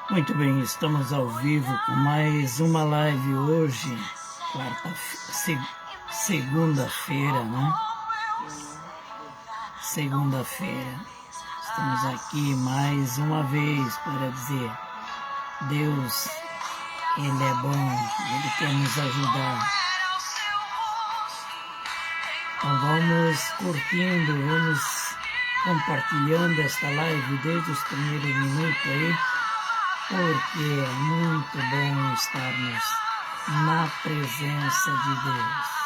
Muito bem, estamos ao vivo com mais uma live hoje, segunda-feira, né? Segunda-feira. Estamos aqui mais uma vez para dizer, Deus, Ele é bom, Ele quer nos ajudar. Então vamos curtindo, vamos compartilhando esta live desde os primeiros minutos aí, porque é muito bom estarmos na presença de Deus.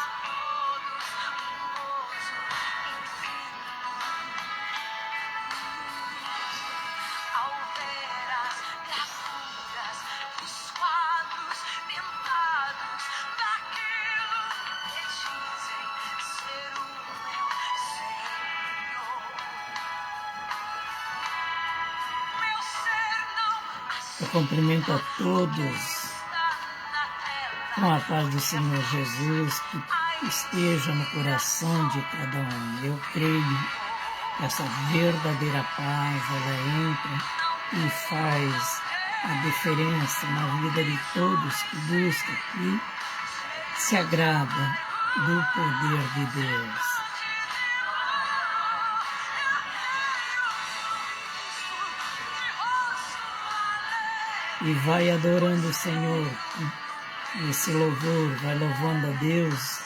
Eu cumprimento a todos com a paz do Senhor Jesus, que esteja no coração de cada um. Eu creio que essa verdadeira paz, ela entra e faz a diferença na vida de todos que buscam e se agrada do poder de Deus. E vai adorando o Senhor, esse louvor, vai louvando a Deus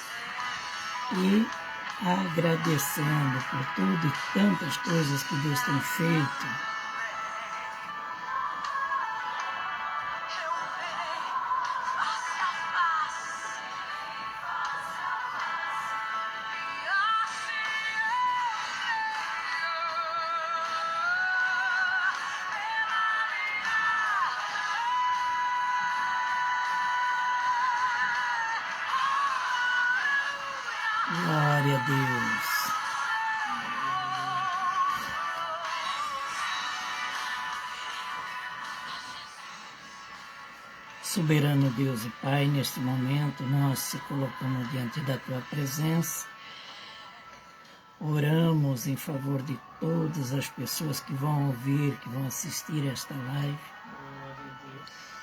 e agradecendo por tudo e tantas coisas que Deus tem feito. Glória a Deus. Soberano Deus e Pai, neste momento nós se colocamos diante da Tua presença. Oramos em favor de todas as pessoas que vão ouvir, que vão assistir esta live.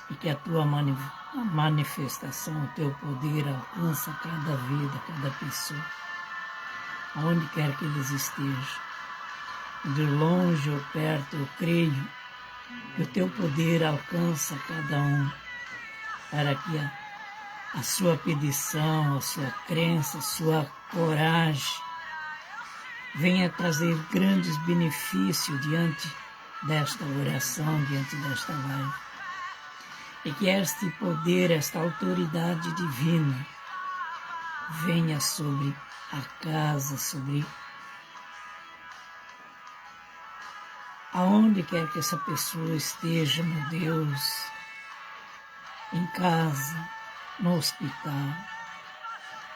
E que a Tua manifestação, o Teu poder alcança cada vida, cada pessoa, aonde quer que eles estejam. De longe ou perto, eu creio que o Teu poder alcança cada um, para que a sua petição, a sua crença, a sua coragem venha trazer grandes benefícios diante desta oração, diante desta live. E que este poder, esta autoridade divina venha sobre a casa, sobre aonde quer que essa pessoa esteja, meu Deus, em casa, no hospital,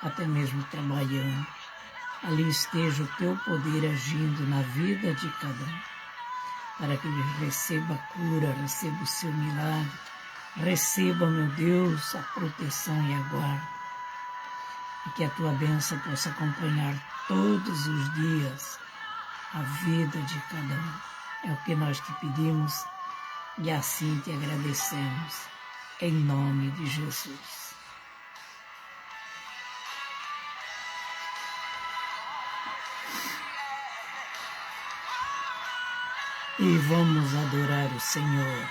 até mesmo trabalhando. Ali esteja o Teu poder agindo na vida de cada um, para que ele receba a cura, receba o seu milagre, receba, meu Deus, a proteção e a guarda. E que a Tua bênção possa acompanhar todos os dias a vida de cada um. É o que nós te pedimos e assim te agradecemos, em nome de Jesus. E vamos adorar o Senhor.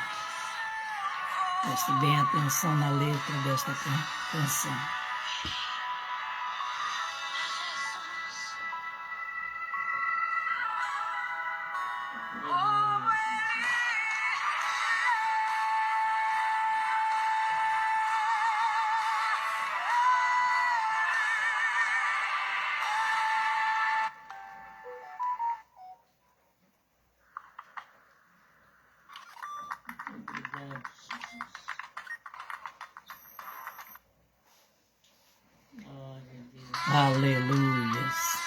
Preste bem atenção na letra desta canção. Aleluias.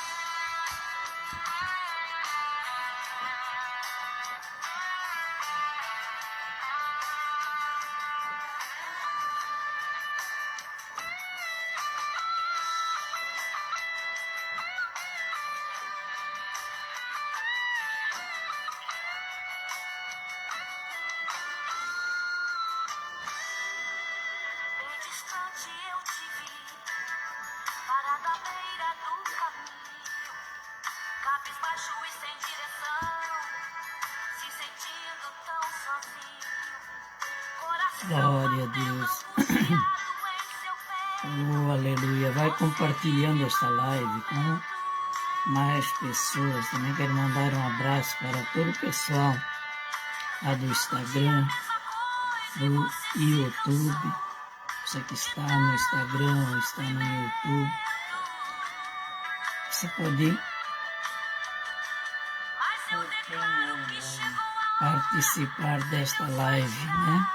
cabisbaixo e sem direção, se sentindo tão sozinho. Glória a Deus. Oh, aleluia. Vai compartilhando esta live com mais pessoas. Também quero mandar um abraço para todo o pessoal lá do Instagram, do YouTube. Você que está no Instagram ou está no YouTube, você pode participar desta live, né?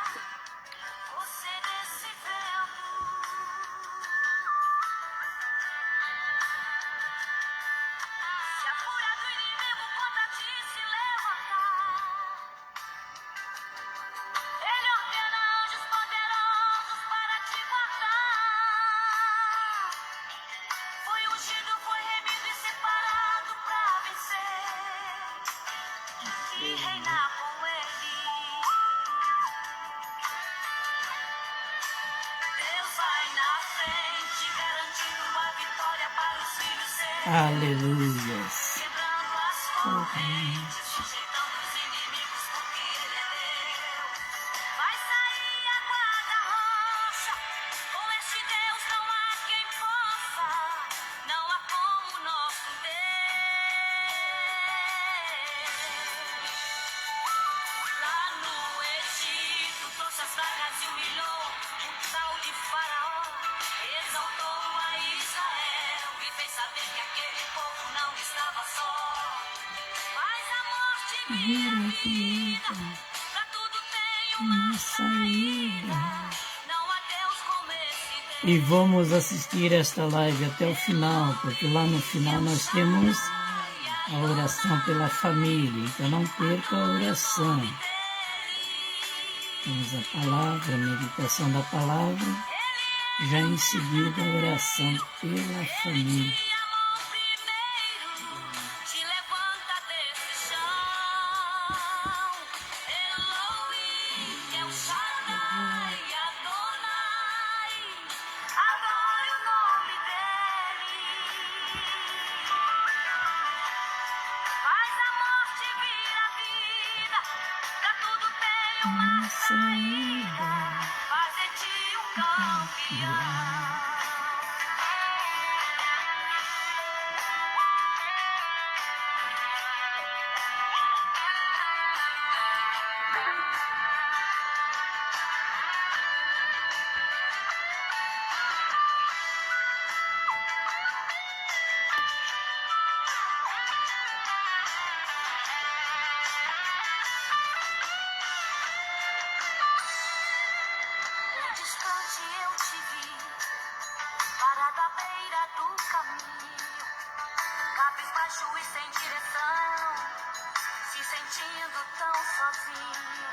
Aleluias. Vai sair a guarda-rocha, com este Deus não há quem possa, não há como nosso Deus. Lá no Egito trouxe as pragas e humilhou o tal de Faraó, exaltou a Israel e fez saber que aquele povo não estava só. Mas a morte vira vida, pra tudo tem uma saída. Não há Deus como esse Deus. E vamos assistir esta live até o final, porque lá no final nós temos a oração pela família. Então não perca a oração. Temos a palavra, a meditação da palavra, já em seguida a oração pela família. Te levanta desse chão. Elohim, El Shaddai, Adonai, adore o nome dele. Faz a morte vir a vida, pra tudo tem uma saída. Faz de ti um campeão. Distante eu te vi, parada à beira do caminho, cabisbaixo e sem direção, se sentindo tão sozinho,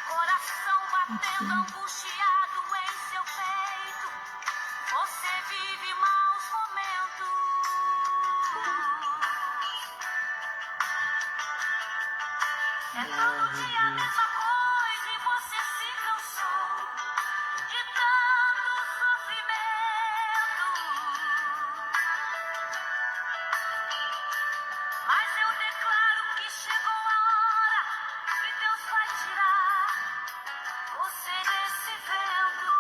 coração batendo angustiado em seu peito, você vive maus momentos. É todo dia a mesma coisa e você se cansou de tanto sofrimento. Mas eu declaro que chegou a hora que Deus vai tirar você desse vento.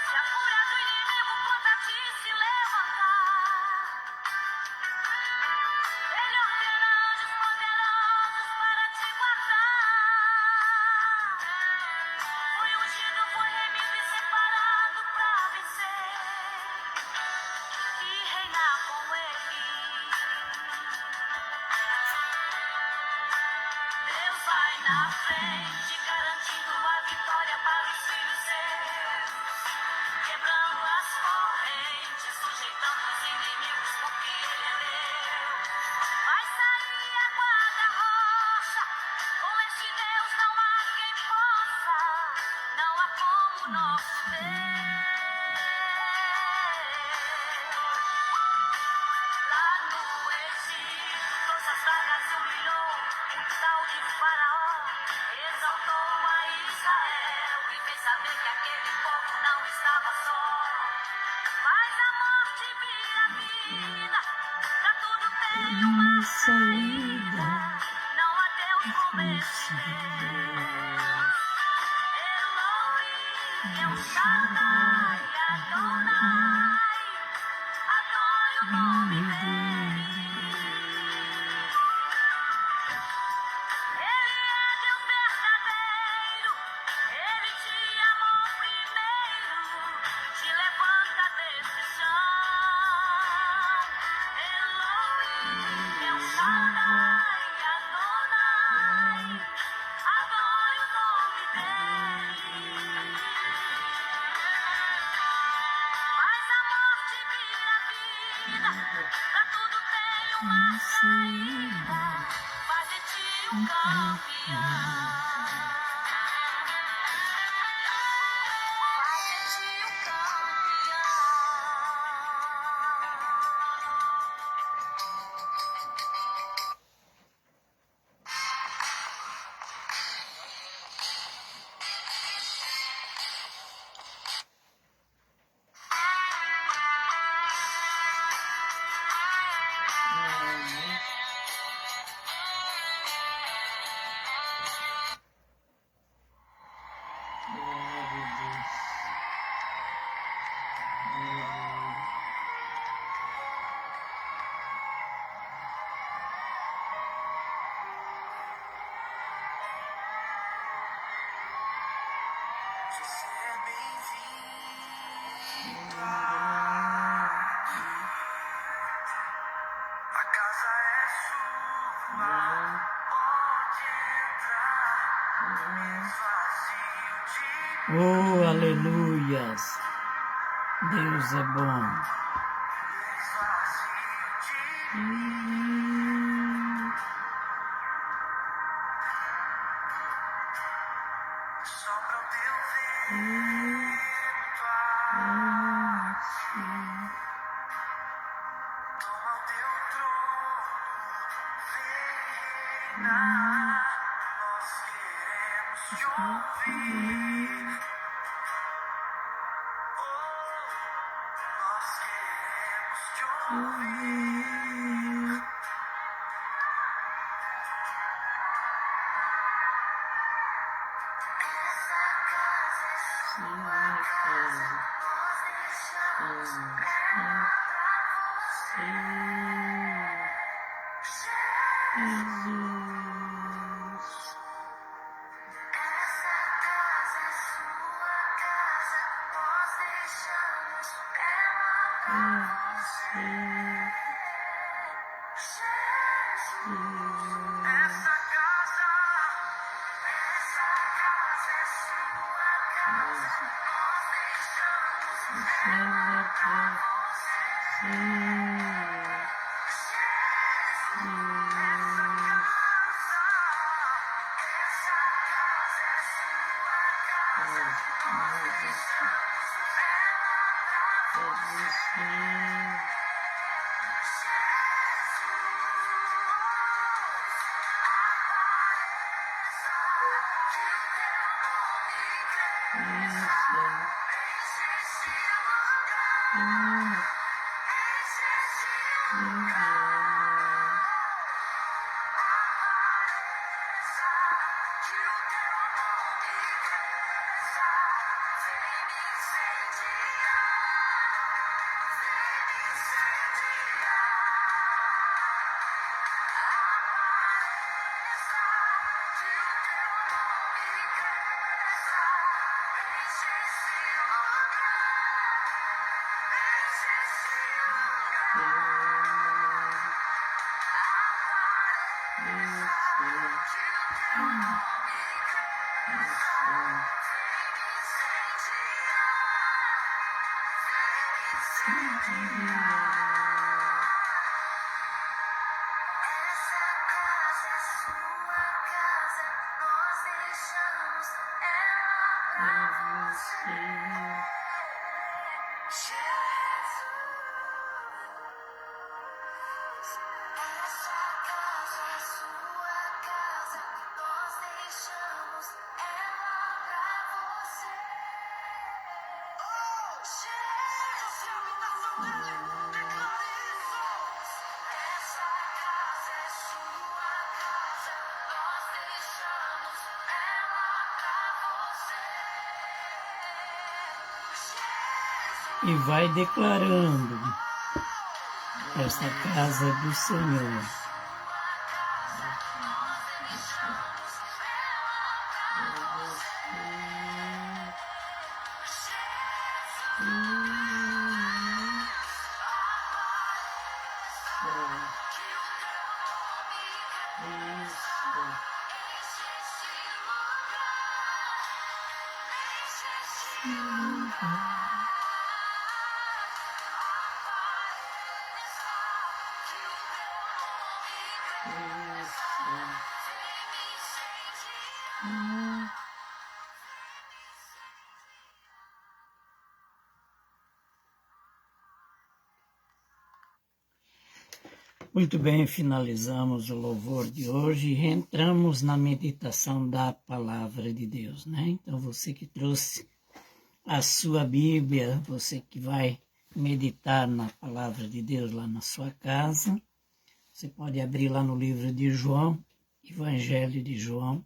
Se a fúria do inimigo contra ti se levantar, saída. Não há Deus como esse Deus. Elohim, El Shaddai, Adonai, adore o nome dele. Ele é Deus verdadeiro, ele te amou primeiro, te levanta desse chão. Elohim, El Shaddai, Adonai, adore o nome dele. Faz a morte vir a vida, pra tudo tem uma saída, faz de ti um campeão. Faz de ti um campeão. Você é bem-vindo aqui. A casa é sua, pode entrar. Esvazio de Oh, aleluias. Deus é bom. esvazio de sopra o teu vento aqui. Toma o teu trono, vem reinar. Nós queremos te ouvir. Oh, nós queremos te ouvir. Essa casa é sua casa. Nós deixamos ela pra você. Jesus. Essa casa é sua casa. Nós deixamos ela pra você. Jesus. Essa casa é sua casa. Nós deixamos ela pra você. Essa casa é sua casa, nós deixamos ela pra você. Jesus. Essa casa é sua casa, nós deixamos ela pra você. Jesus, a habitação dele, declare isso. Essa casa é e vai declarando: esta casa do Senhor. Muito bem, finalizamos o louvor de hoje e entramos na meditação da Palavra de Deus, né? Então, você que trouxe a sua Bíblia, você que vai meditar na Palavra de Deus lá na sua casa, você pode abrir lá no livro de João, Evangelho de João,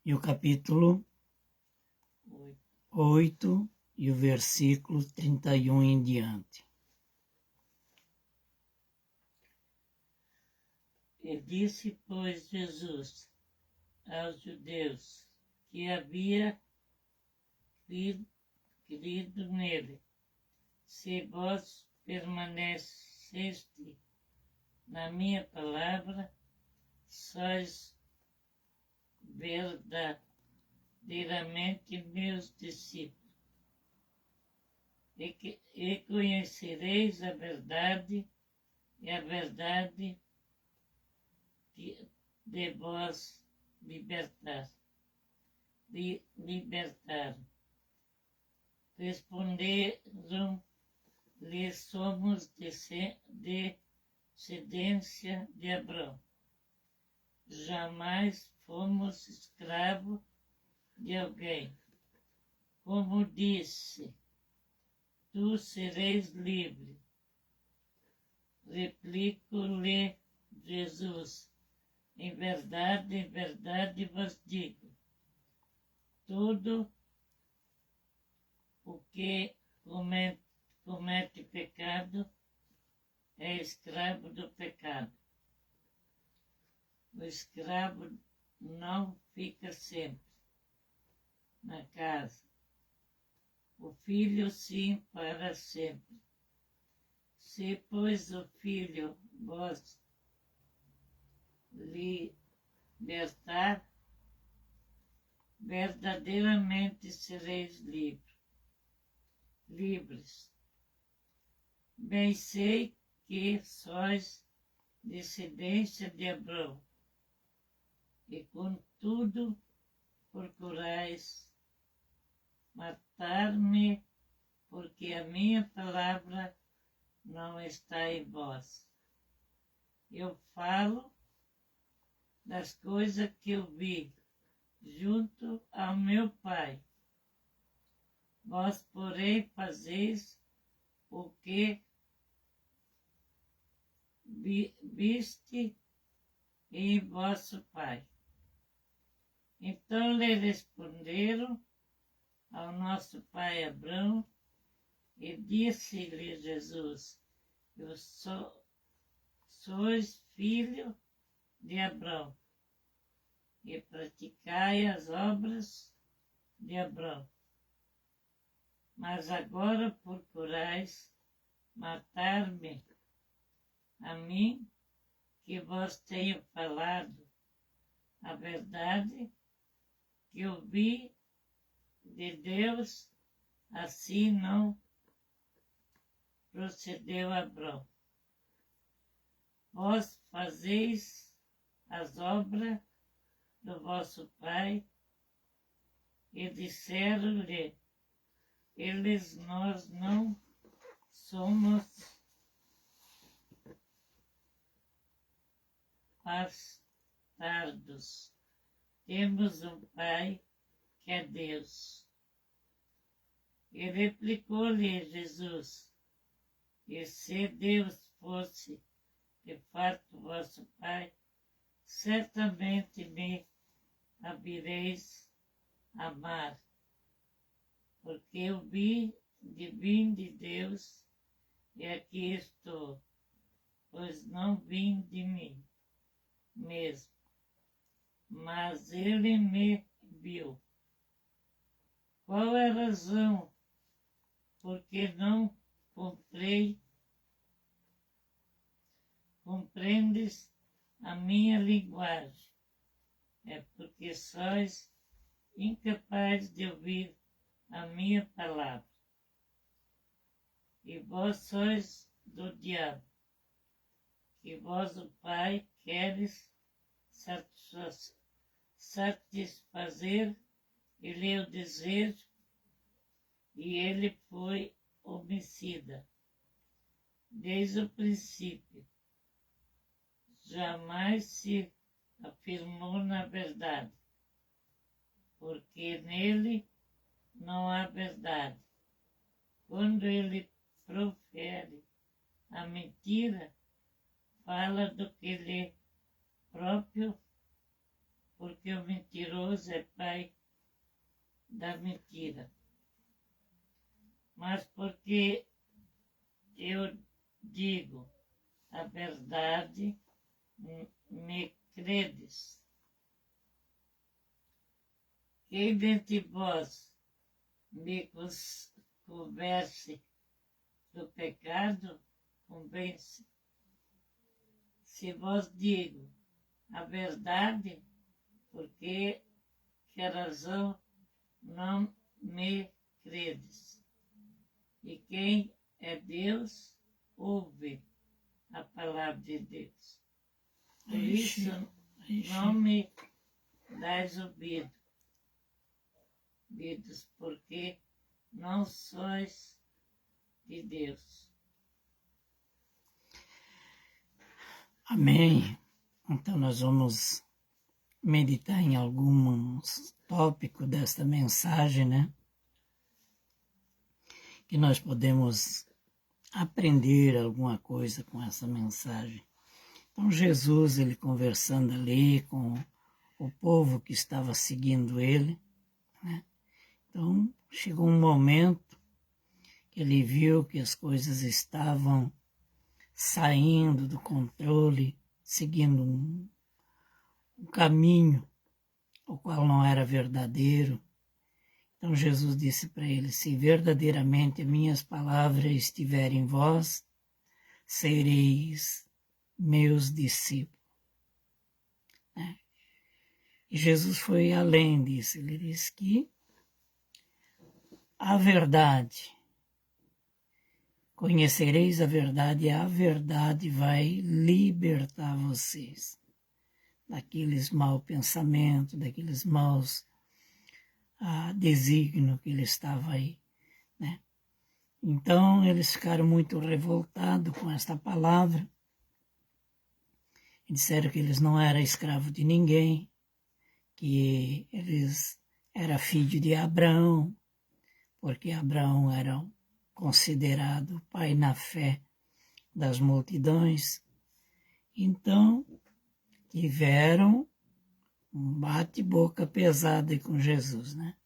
e o capítulo 8 e o versículo 31 em diante. E disse, pois, Jesus aos judeus que havia crido nele: se vós permaneceste na minha palavra, sois verdadeiramente meus discípulos, e conhecereis a verdade, e a verdade de vós libertar. Responderam-lhe: somos descendência de Abraão. Jamais fomos escravos de alguém. Como disse, tu sereis livre. Replicou-lhe Jesus: em verdade vos digo, todo o que comete pecado é escravo do pecado. O escravo não fica sempre na casa, o filho sim para sempre. Se, pois, o filho vos libertar, verdadeiramente sereis livres. Bem sei que sois descendência de Abraão, e contudo procurais matar-me, porque a minha palavra não está em vós. Eu falo das coisas que eu vi junto ao meu Pai. Vós, porém, fazeis o que viste em vosso Pai. Então lhe responderam ao nosso pai Abraão, e disse-lhe Jesus: sois filho de Abraão, e praticai as obras de Abraão. Mas agora procurais matar-me, a mim, que vos tenho falado a verdade, que ouvi de Deus, assim não procedeu Abraão. Vós fazeis as obras do vosso pai. E disseram-lhe eles: nós não somos bastardos, temos um pai que é Deus. E replicou-lhe Jesus: e se Deus fosse de fato vosso Pai, certamente me havereis amar, porque eu vim de Deus e aqui estou, pois não vim de mim mesmo, mas ele me viu. Qual é a razão porque não compreendes a minha linguagem? É porque sois incapazes de ouvir a minha palavra. E vós sois do diabo, que vós, o Pai, queres satisfazer ele o desejo, e ele foi homicida desde o princípio. Jamais se afirmou na verdade, porque nele não há verdade. Quando ele profere a mentira, fala do que lhe próprio, porque o mentiroso é pai da mentira. Mas porque eu digo a verdade, me credes. Quem dentre vós me converse do pecado, convence. Se vos digo a verdade, porque que razão não me credes? E quem é Deus, ouve a palavra de Deus. Por isso, não me dais ouvidos, porque não sois de Deus. Amém. Então nós vamos meditar em alguns tópicos desta mensagem, né? Que nós podemos aprender alguma coisa com essa mensagem. Então Jesus, ele conversando ali com o povo que estava seguindo ele, né? Então chegou um momento que ele viu que as coisas estavam saindo do controle, seguindo um caminho o qual não era verdadeiro. Então Jesus disse para ele: se verdadeiramente minhas palavras estiverem em vós, sereis meus discípulos. E Jesus foi além disso. Ele disse que a verdade, conhecereis a verdade e a verdade vai libertar vocês daqueles maus pensamentos, daqueles maus desígnios que ele estava aí, né? Então eles ficaram muito revoltados com esta palavra e disseram que eles não eram escravos de ninguém, que eles eram filhos de Abraão, porque Abraão era considerado pai na fé das multidões. Então tiveram um bate-boca pesado com Jesus, né?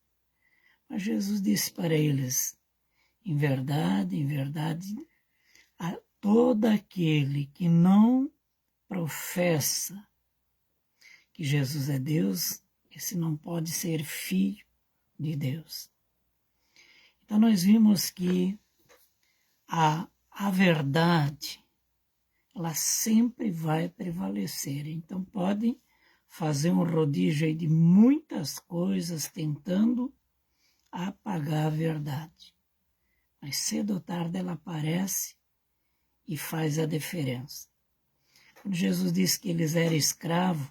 Mas Jesus disse para eles: em verdade, a todo aquele que não professa que Jesus é Deus, esse não pode ser filho de Deus. Então nós vimos que a verdade, ela sempre vai prevalecer. Então podem fazer um rodízio aí de muitas coisas tentando apagar a verdade. Mas cedo ou tarde ela aparece e faz a diferença. Quando Jesus disse que eles eram escravos,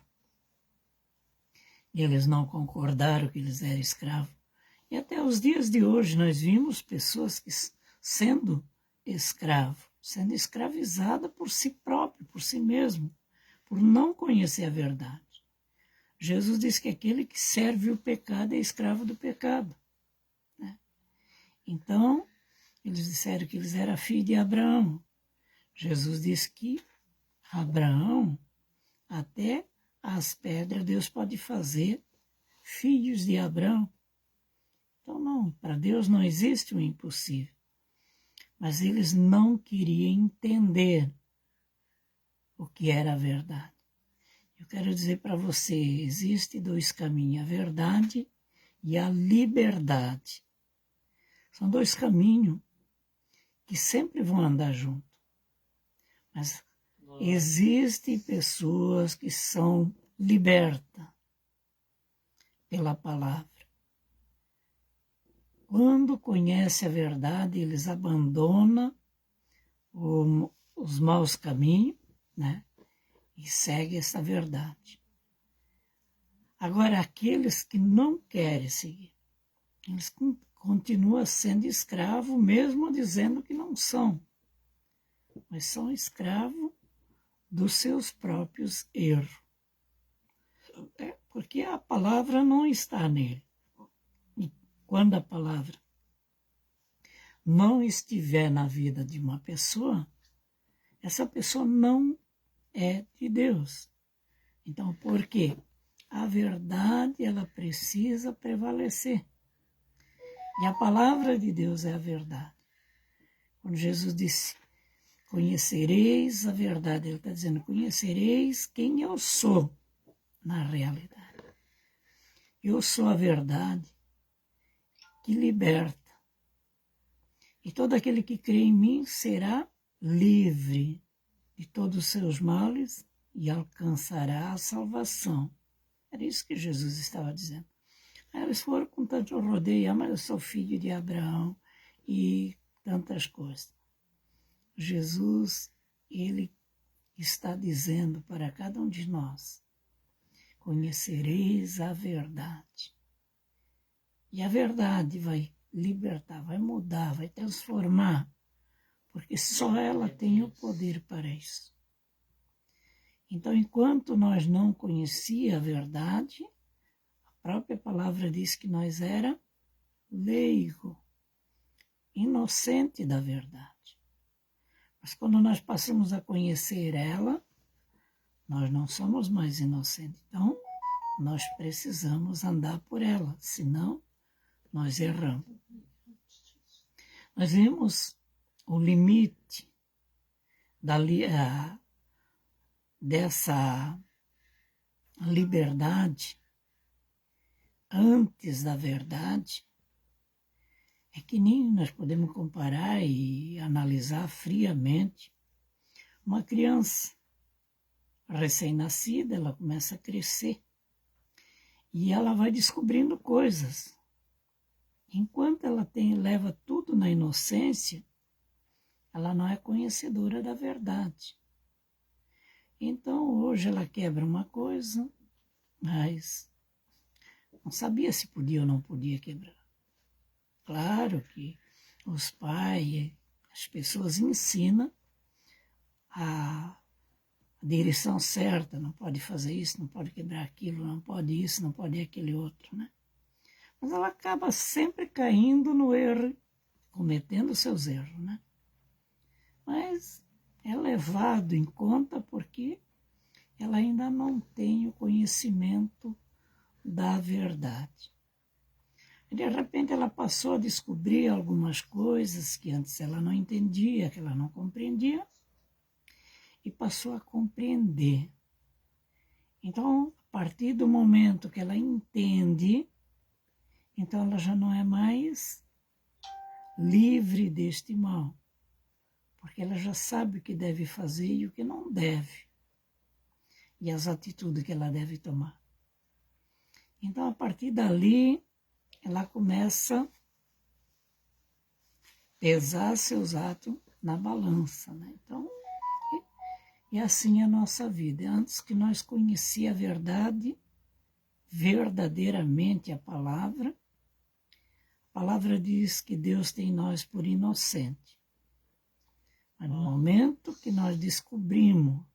e eles não concordaram que eles eram escravos, e até os dias de hoje nós vimos pessoas que sendo escravo, sendo escravizada por si próprio, por si mesmo, por não conhecer a verdade. Jesus disse que aquele que serve o pecado é escravo do pecado, né? Então, eles disseram que eles eram filhos de Abraão. Jesus disse que Abraão, até as pedras, Deus pode fazer filhos de Abraão. Então, não, para Deus não existe o impossível. Mas eles não queriam entender o que era a verdade. Eu quero dizer para você, existem dois caminhos, a verdade e a liberdade. São dois caminhos que sempre vão andar juntos. Mas existem pessoas que são libertas pela palavra. Quando conhecem a verdade, eles abandonam os maus caminhos, né? E seguem essa verdade. Agora, aqueles que não querem seguir, eles continuam sendo escravos, mesmo dizendo que não são. Mas são escravos dos seus próprios erros. Porque a palavra não está nele. E quando a palavra não estiver na vida de uma pessoa, essa pessoa não é de Deus. Então, por quê? A verdade, ela precisa prevalecer. E a palavra de Deus é a verdade. Quando Jesus disse, conhecereis a verdade, ele está dizendo, conhecereis quem eu sou na realidade. Eu sou a verdade que liberta. E todo aquele que crê em mim será livre de todos os seus males e alcançará a salvação. Era isso que Jesus estava dizendo. Aí eles foram com tanto rodeio, mas eu sou filho de Abraão e tantas coisas. Jesus, ele está dizendo para cada um de nós, conhecereis a verdade. E a verdade vai libertar, vai mudar, vai transformar, porque só ela tem o poder para isso. Então, enquanto nós não conhecíamos a verdade, a própria palavra diz que nós era leigo, inocente da verdade. Mas quando nós passamos a conhecer ela, nós não somos mais inocentes. Então, nós precisamos andar por ela, senão nós erramos. Nós vimos o limite dessa liberdade antes da verdade. É que nem nós podemos comparar e analisar friamente uma criança recém-nascida, ela começa a crescer e ela vai descobrindo coisas. Enquanto ela leva tudo na inocência, ela não é conhecedora da verdade. Então, hoje ela quebra uma coisa, mas não sabia se podia ou não podia quebrar. Claro que os pais, as pessoas ensinam a direção certa, não pode fazer isso, não pode quebrar aquilo, não pode isso, não pode aquele outro, né? Mas ela acaba sempre caindo no erro, cometendo seus erros, né? Mas é levado em conta porque ela ainda não tem o conhecimento da verdade. E de repente ela passou a descobrir algumas coisas que antes ela não entendia, que ela não compreendia, e passou a compreender. Então, a partir do momento que ela entende, então ela já não é mais livre deste mal, porque ela já sabe o que deve fazer e o que não deve, e as atitudes que ela deve tomar. Então, a partir dali, ela começa a pesar seus atos na balança, né? Então, e assim é a nossa vida. Antes que nós conhecíamos a verdade, verdadeiramente a palavra diz que Deus tem nós por inocente. Mas no momento que nós descobrimos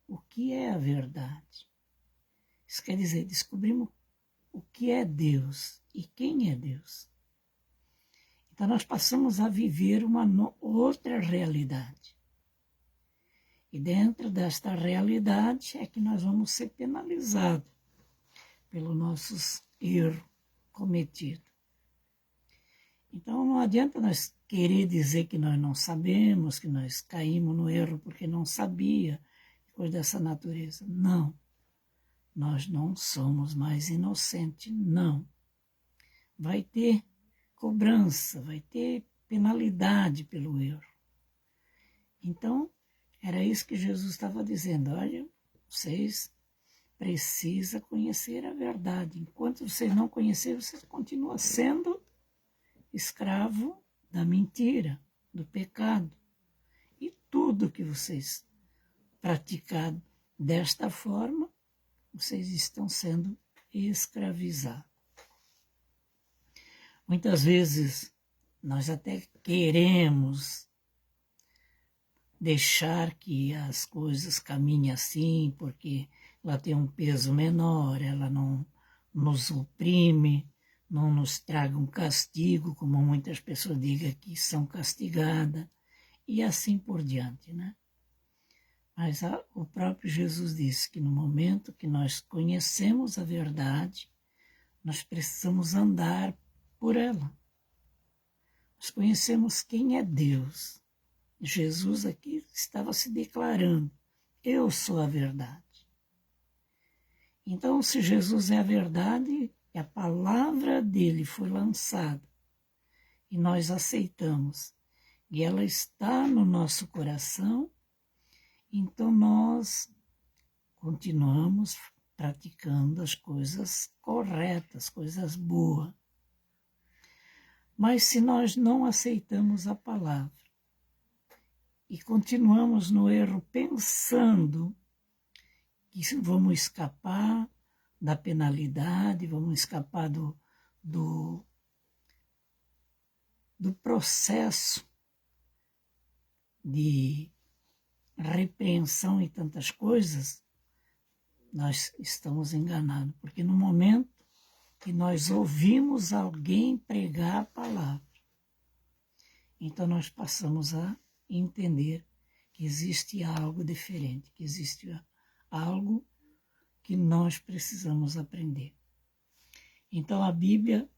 o que é a verdade, isso quer dizer, descobrimos o que é Deus e quem é Deus. Então nós passamos a viver uma outra realidade. E dentro desta realidade é que nós vamos ser penalizados pelos nossos erros cometidos. Então não adianta nós querer dizer que nós não sabemos, que nós caímos no erro porque não sabia, coisa dessa natureza. Não, nós não somos mais inocentes, não. Vai ter cobrança, vai ter penalidade pelo erro. Então, era isso que Jesus estava dizendo. Olha, vocês precisam conhecer a verdade. Enquanto vocês não conhecerem, vocês continuam sendo escravo da mentira, do pecado. E tudo que vocês praticarem desta forma, vocês estão sendo escravizados. Muitas vezes nós até queremos deixar que as coisas caminhem assim, porque ela tem um peso menor, ela não nos oprime, não nos traga um castigo, como muitas pessoas digam que são castigadas, e assim por diante, né? Mas o próprio Jesus disse que no momento que nós conhecemos a verdade, nós precisamos andar por ela. Nós conhecemos quem é Deus. Jesus aqui estava se declarando, eu sou a verdade. Então, se Jesus é a verdade, a palavra dele foi lançada e nós aceitamos, e ela está no nosso coração, então nós continuamos praticando as coisas corretas, coisas boas. Mas se nós não aceitamos a palavra e continuamos no erro pensando que vamos escapar da penalidade, vamos escapar do processo de repreensão e tantas coisas, nós estamos enganados, porque no momento que nós ouvimos alguém pregar a palavra, então nós passamos a entender que existe algo diferente, que existe algo que nós precisamos aprender. Então a Bíblia,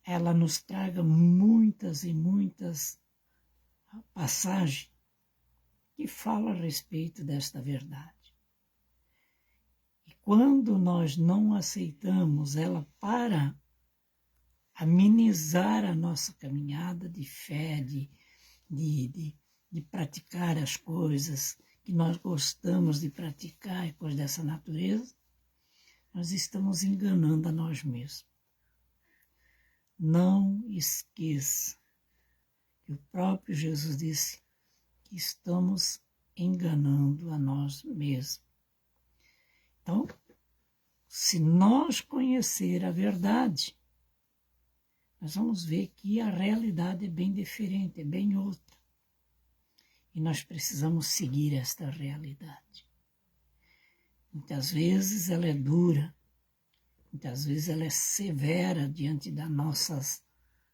ela nos traga muitas e muitas passagens que falam a respeito desta verdade. E quando nós não aceitamos ela para amenizar a nossa caminhada de fé, de praticar as coisas que nós gostamos de praticar e coisas dessa natureza, nós estamos enganando a nós mesmos. Não esqueça que o próprio Jesus disse que estamos enganando a nós mesmos. Então, se nós conhecer a verdade, nós vamos ver que a realidade é bem diferente, é bem outra. E nós precisamos seguir esta realidade. Muitas vezes ela é dura, muitas vezes ela é severa diante da nossa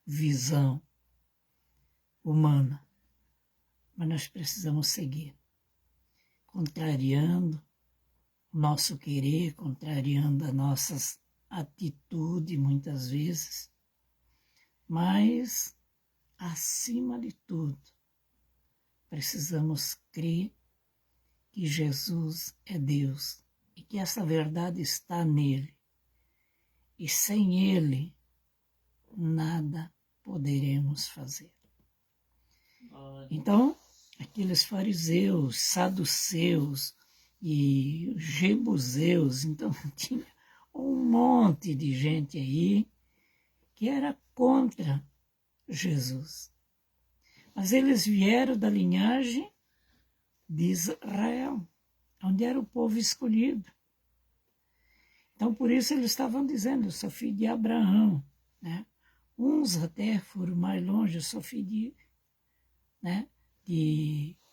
visão humana. Mas nós precisamos seguir, contrariando o nosso querer, contrariando as nossas atitudes muitas vezes, mas, acima de tudo, precisamos crer que Jesus é Deus e que essa verdade está nele. E sem ele, nada poderemos fazer. Então, aqueles fariseus, saduceus e jebuseus, então tinha um monte de gente aí que era contra Jesus. Mas eles vieram da linhagem de Israel, onde era o povo escolhido. Então, por isso eles estavam dizendo, eu sou filho de Abraão, né? Uns até foram mais longe, eu sou filho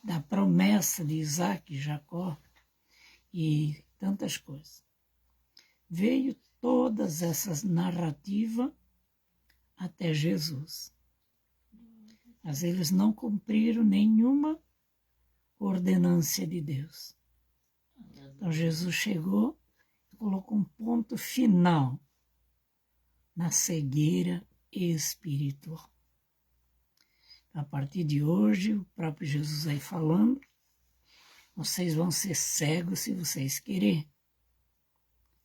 da promessa de Isaac e Jacó e tantas coisas. Veio todas essas narrativas até Jesus. Mas eles não cumpriram nenhuma ordenância de Deus. Então Jesus chegou e colocou um ponto final na cegueira espiritual. A partir de hoje, o próprio Jesus aí falando, vocês vão ser cegos se vocês quererem.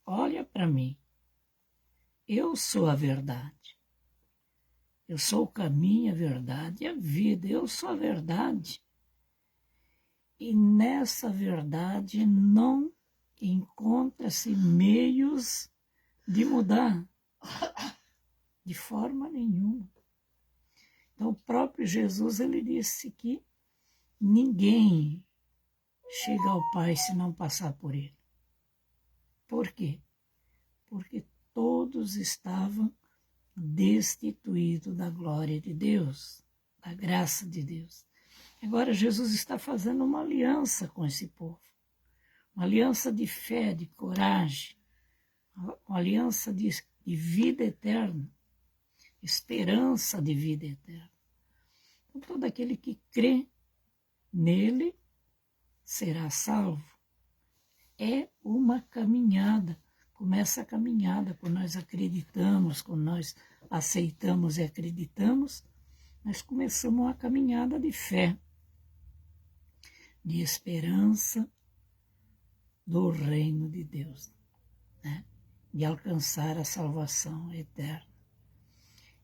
Olha para mim. Eu sou a verdade. Eu sou o caminho, a verdade e a vida. Eu sou a verdade. E nessa verdade não encontra-se meios de mudar. De forma nenhuma. Então o próprio Jesus, ele disse que ninguém chega ao Pai se não passar por ele. Por quê? Porque todos estavam destituídos da glória de Deus, da graça de Deus. Agora Jesus está fazendo uma aliança com esse povo, uma aliança de fé, de coragem, uma aliança de vida eterna, esperança de vida eterna. Então, todo aquele que crê nele será salvo. É uma caminhada. Começa a caminhada quando nós acreditamos, quando nós aceitamos e acreditamos, nós começamos uma caminhada de fé, de esperança do reino de Deus, né? De alcançar a salvação eterna.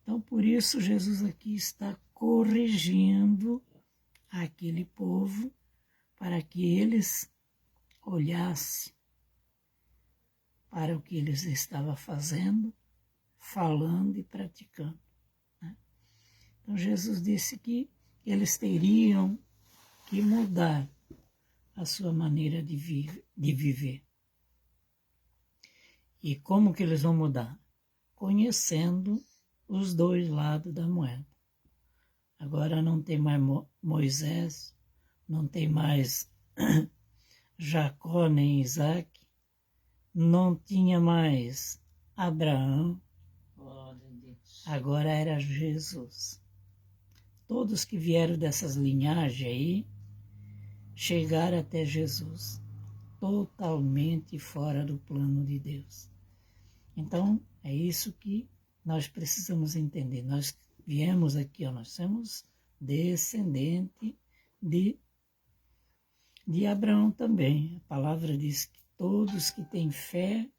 Então, por isso, Jesus aqui está corrigindo aquele povo para que eles olhassem para o que eles estavam fazendo, falando e praticando, né? Então Jesus disse que eles teriam que mudar a sua maneira de viver. E como que eles vão mudar? Conhecendo os dois lados da moeda. Agora não tem mais Moisés, não tem mais Jacó nem Isaac, não tinha mais Abraão, agora era Jesus. Todos que vieram dessas linhagens aí chegaram até Jesus, totalmente fora do plano de Deus. Então, é isso que nós precisamos entender. Nós viemos aqui, nós somos descendente de Abraão também. A palavra diz que todos que têm fé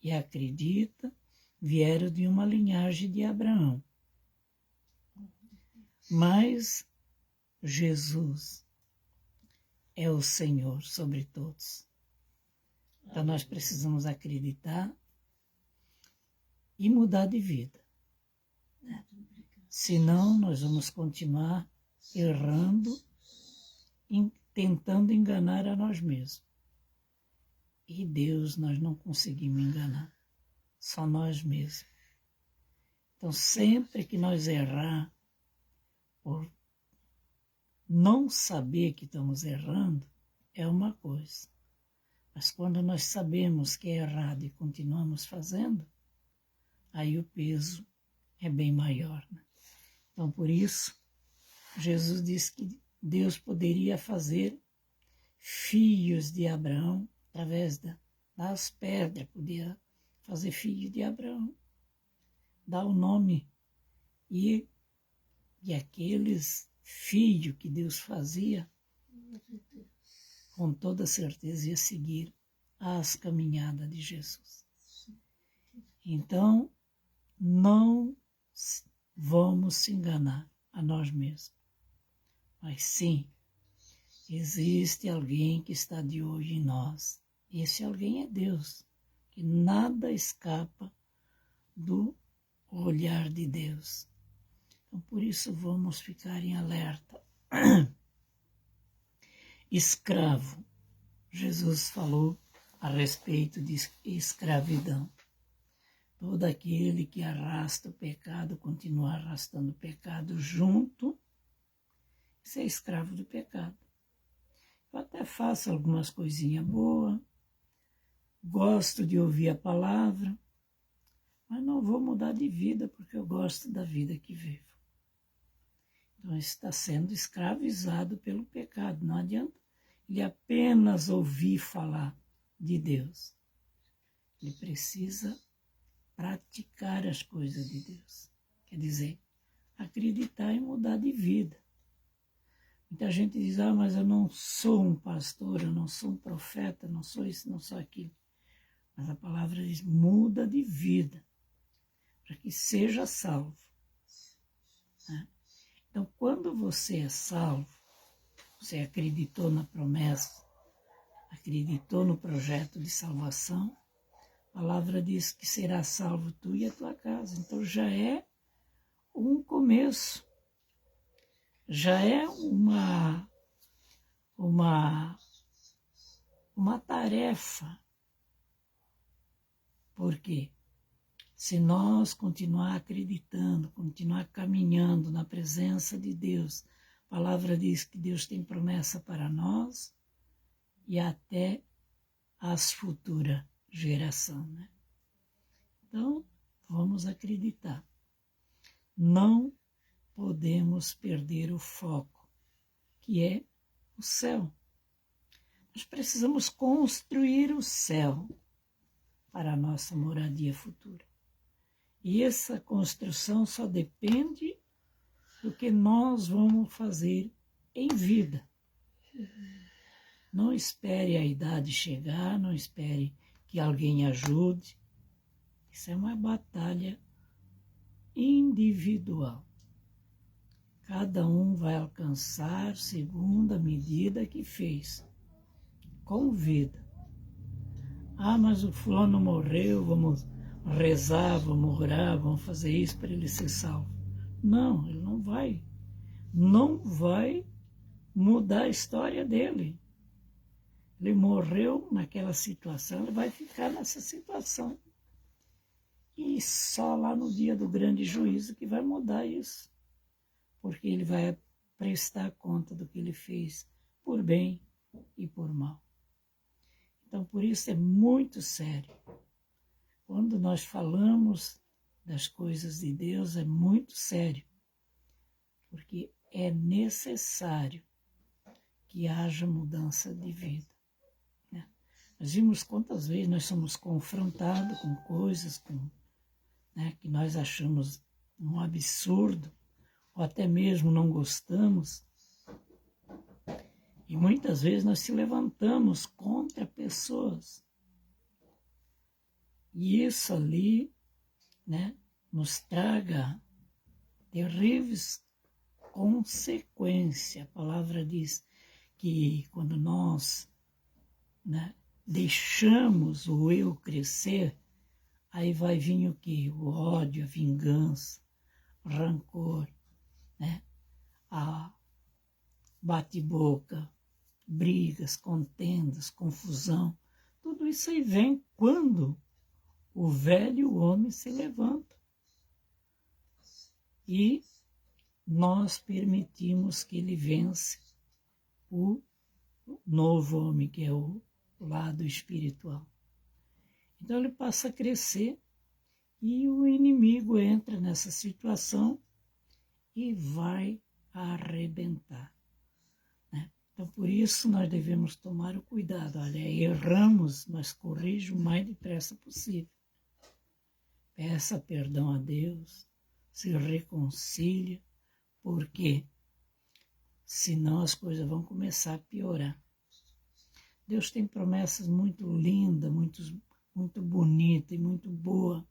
e acreditam vieram de uma linhagem de Abraão. Mas Jesus é o Senhor sobre todos. Então nós precisamos acreditar e mudar de vida. Senão nós vamos continuar errando, tentando enganar a nós mesmos. E Deus nós não conseguimos enganar, só nós mesmos. Então sempre que nós errar, por não saber que estamos errando, é uma coisa. Mas quando nós sabemos que é errado e continuamos fazendo, aí o peso é bem maior, né? Então por isso, Jesus disse que Deus poderia fazer filhos de Abraão através das pedras, podia fazer filho de Abraão, dar o nome e aqueles filhos que Deus fazia, com toda certeza ia seguir as caminhadas de Jesus. Então, não vamos se enganar a nós mesmos, mas sim, existe alguém que está de olho em nós. Esse alguém é Deus, que nada escapa do olhar de Deus. Então, por isso, vamos ficar em alerta. Escravo. Jesus falou a respeito de escravidão. Todo aquele que arrasta o pecado, continua arrastando o pecado junto, isso é escravo do pecado. Eu até faço algumas coisinhas boas, gosto de ouvir a palavra, mas não vou mudar de vida porque eu gosto da vida que vivo. Então está sendo escravizado pelo pecado. Não adianta ele apenas ouvir falar de Deus. Ele precisa praticar as coisas de Deus. Quer dizer, acreditar e mudar de vida. Muita gente diz, mas eu não sou um pastor, eu não sou um profeta, não sou isso, não sou aquilo. Mas a palavra diz, muda de vida, para que seja salvo. Né? Então, quando você é salvo, você acreditou na promessa, acreditou no projeto de salvação, a palavra diz que será salvo tu e a tua casa. Então já é um começo, já é uma tarefa. Porque se nós continuar acreditando, continuar caminhando na presença de Deus, a palavra diz que Deus tem promessa para nós e até as futuras gerações. Né? Então, vamos acreditar. Não podemos perder o foco, que é o céu. Nós precisamos construir o céu para a nossa moradia futura. E essa construção só depende do que nós vamos fazer em vida. Não espere a idade chegar, não espere que alguém ajude. Isso é uma batalha individual. Cada um vai alcançar segundo a medida que fez, com vida. Mas o fulano morreu, vamos rezar, vamos orar, vamos fazer isso para ele ser salvo. Não, ele não vai mudar a história dele. Ele morreu naquela situação, ele vai ficar nessa situação. E só lá no dia do grande juízo que vai mudar isso. Porque ele vai prestar conta do que ele fez por bem e por mal. Então, por isso é muito sério. Quando nós falamos das coisas de Deus, é muito sério. Porque é necessário que haja mudança de vida. Né? Nós vimos quantas vezes nós somos confrontados com coisas que nós achamos um absurdo, ou até mesmo não gostamos. E muitas vezes nós se levantamos contra pessoas. E isso ali, nos traga terríveis consequências. A palavra diz que quando nós deixamos o eu crescer, aí vai vir o quê? O ódio, a vingança, o rancor, a bate-boca, brigas, contendas, confusão. Tudo isso aí vem quando o velho homem se levanta. E nós permitimos que ele vence o novo homem, que é o lado espiritual. Então ele passa a crescer e o inimigo entra nessa situação e vai arrebentar. Então, por isso, nós devemos tomar o cuidado. Olha, erramos, mas corrija o mais depressa possível. Peça perdão a Deus, se reconcilia, porque senão as coisas vão começar a piorar. Deus tem promessas muito lindas, muito bonitas e muito boas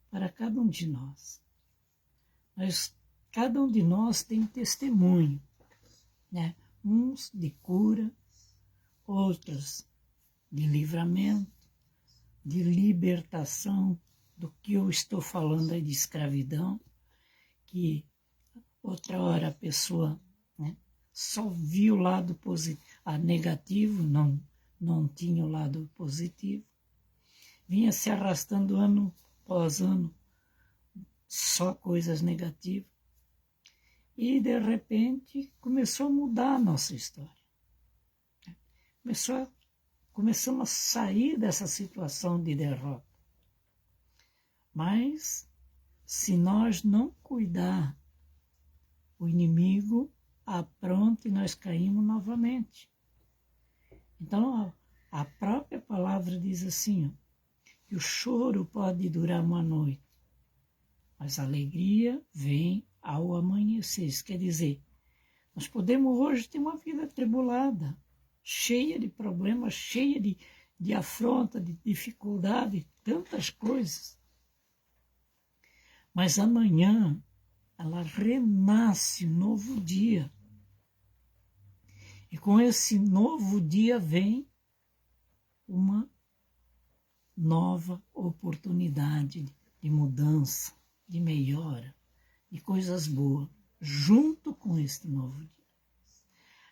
para cada um de nós. Mas cada um de nós tem testemunho, uns de cura, outros de livramento, de libertação do que eu estou falando aí de escravidão, que outra hora a pessoa só viu o lado positivo, negativo, não tinha o lado positivo, vinha se arrastando ano após ano, só coisas negativas. E, de repente, começou a mudar a nossa história. Começamos a sair dessa situação de derrota. Mas, se nós não cuidar, o inimigo apronta e nós caímos novamente. Então, a própria palavra diz assim, que o choro pode durar uma noite, mas a alegria vem ao amanhecer. Isso quer dizer, Nós podemos hoje ter uma vida atribulada, cheia de problemas, cheia de afronta, de dificuldade, tantas coisas. Mas amanhã ela renasce novo dia. E com esse novo dia vem uma nova oportunidade de mudança, de melhora, de coisas boas, junto com este novo dia.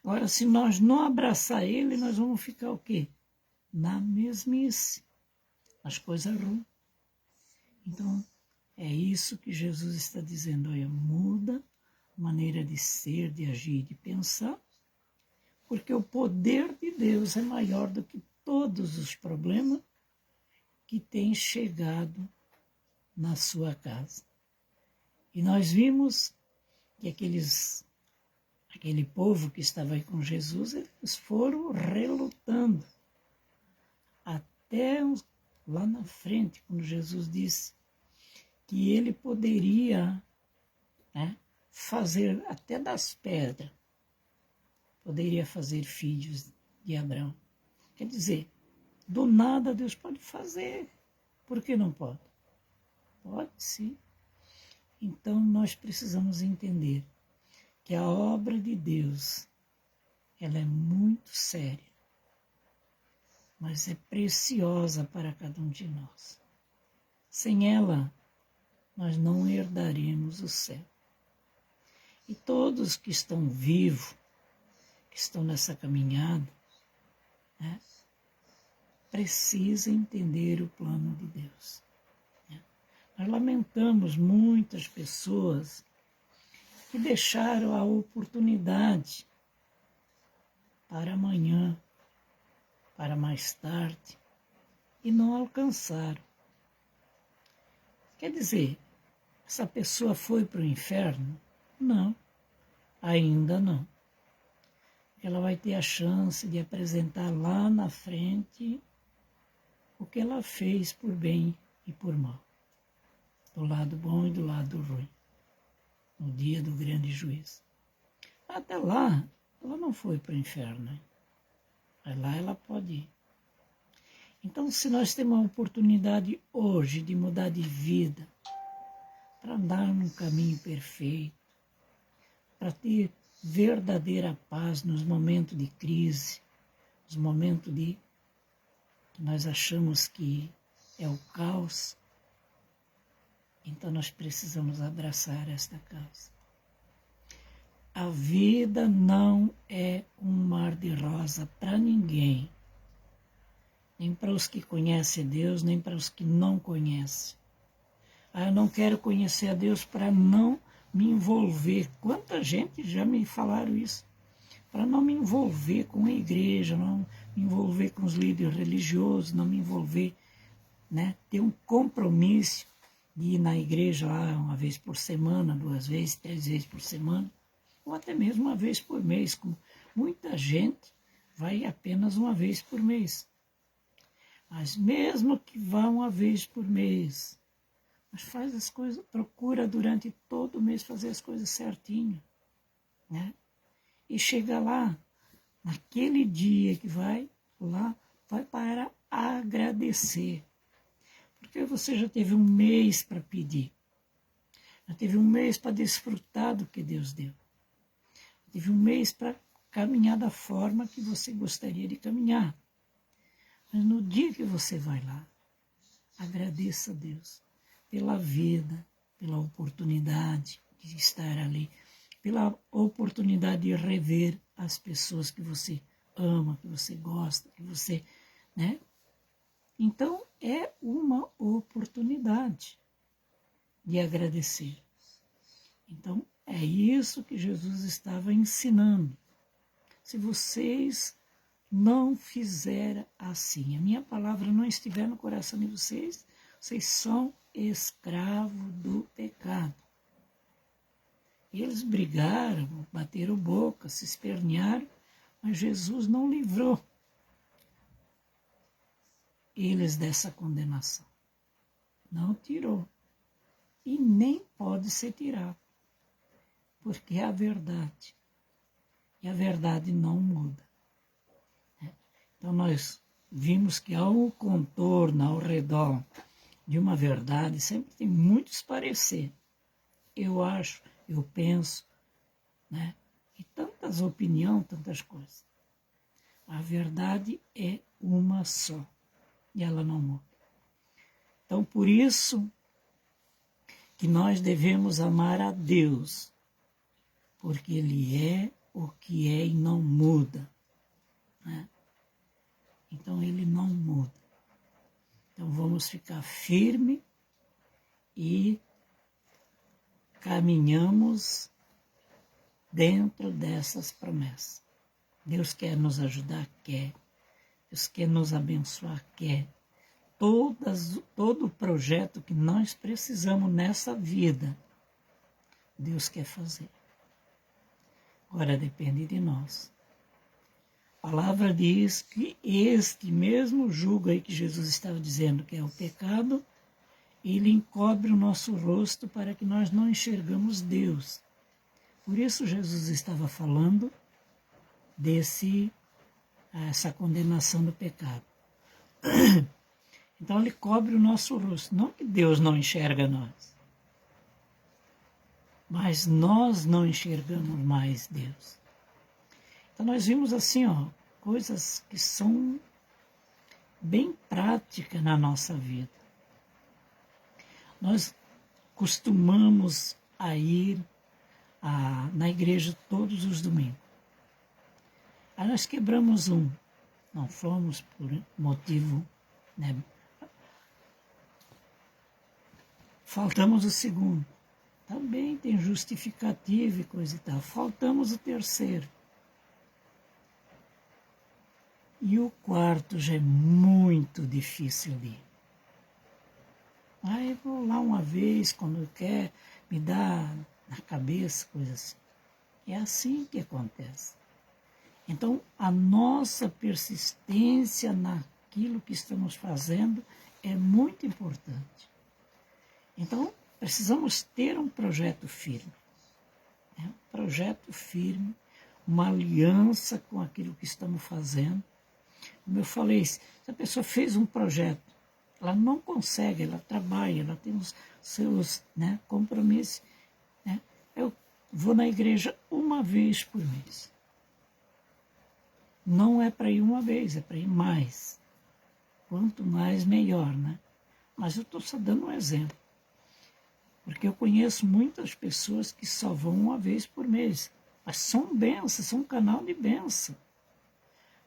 Agora, se nós não abraçar ele, nós vamos ficar o quê? Na mesmice, as coisas ruins. Então, é isso que Jesus está dizendo. Olha, muda a maneira de ser, de agir, de pensar, porque o poder de Deus é maior do que todos os problemas que têm chegado na sua casa. E nós vimos que aquele povo que estava aí com Jesus, eles foram relutando. Até lá na frente, quando Jesus disse que ele poderia, né, fazer até das pedras, poderia fazer filhos de Abraão. Quer dizer, do nada Deus pode fazer. Por que não pode? Pode sim. Então nós precisamos entender que a obra de Deus, ela é muito séria, mas é preciosa para cada um de nós. Sem ela, nós não herdaremos o céu. E todos que estão vivos, que estão nessa caminhada, né, precisam entender o plano de Deus. Né? Nós lamentamos muitas pessoas que deixaram a oportunidade para amanhã, para mais tarde, e não alcançaram. Quer dizer, essa pessoa foi para o inferno? Não, ainda não. Ela vai ter a chance de apresentar lá na frente o que ela fez por bem e por mal, do lado bom e do lado ruim, no dia do grande juízo. Até lá, ela não foi para o inferno, né? Mas lá ela pode ir. Então, se nós temos a oportunidade hoje de mudar de vida, para andar num caminho perfeito, para ter verdadeira paz nos momentos de crise, nos momentos que nós achamos que é o caos, então nós precisamos abraçar esta causa. A vida não é um mar de rosa para ninguém, nem para os que conhecem Deus, nem para os que não conhecem. Eu não quero conhecer a Deus para não me envolver. Quanta gente já me falaram isso. Para não me envolver com a igreja, não me envolver com os líderes religiosos, não me envolver, né? Ter um compromisso de ir na igreja lá uma vez por semana, 2 vezes, 3 vezes por semana, ou até mesmo uma vez por mês. Como muita gente vai apenas uma vez por mês. Mas mesmo que vá uma vez por mês, mas faz as coisas, procura durante todo o mês fazer as coisas certinho, né? E chega lá, naquele dia que vai lá, vai para agradecer. Porque você já teve um mês para pedir, já teve um mês para desfrutar do que Deus deu, já teve um mês para caminhar da forma que você gostaria de caminhar. Mas no dia que você vai lá, agradeça a Deus pela vida, pela oportunidade de estar ali, pela oportunidade de rever as pessoas que você ama, que você gosta, que você, né? Então, é uma oportunidade de agradecer. Então, é isso que Jesus estava ensinando. Se vocês não fizerem assim, a minha palavra não estiver no coração de vocês, vocês são escravos do pecado. Eles brigaram, bateram boca, se espernearam, mas Jesus não livrou eles dessa condenação. Não tirou. E nem pode ser tirado. Porque é a verdade. e a verdade não muda. Então nós vimos que ao contorno, ao redor de uma verdade, sempre tem muitos parecer. Eu acho, eu penso, né? E tantas opiniões, tantas coisas. A verdade é uma só e ela não muda. Então por isso que nós devemos amar a Deus, porque Ele é o que é e não muda, né? Então Ele não muda. Então vamos ficar firme e caminhamos dentro dessas promessas. Deus quer nos ajudar? Quer. Deus quer nos abençoar? Quer. Todo o projeto que nós precisamos nessa vida, Deus quer fazer. Agora depende de nós. A palavra diz que este mesmo jugo aí que Jesus estava dizendo que é o pecado, ele encobre o nosso rosto para que nós não enxergamos Deus. Por isso Jesus estava falando essa condenação do pecado. Então ele cobre o nosso rosto. Não que Deus não enxerga nós, mas nós não enxergamos mais Deus. Então nós vimos assim, coisas que são bem práticas na nossa vida. Nós costumamos a ir na igreja todos os domingos. Aí nós quebramos não fomos por motivo, né? Faltamos o segundo. Também tem justificativa e coisa e tal. Faltamos o terceiro. E o quarto já é muito difícil de ir. Aí eu vou lá uma vez, quando quer, me dá na cabeça, coisa assim. É assim que acontece. Então, a nossa persistência naquilo que estamos fazendo é muito importante. Então, precisamos ter um projeto firme. Um projeto firme, uma aliança com aquilo que estamos fazendo. Como eu falei, se a pessoa fez um projeto, ela não consegue, ela trabalha, ela tem os seus compromissos. Eu vou na igreja uma vez por mês. Não é para ir uma vez, é para ir mais. Quanto mais, melhor, né? Mas eu estou só dando um exemplo. Porque eu conheço muitas pessoas que só vão uma vez por mês. Mas são bênçãos, são um canal de bênção.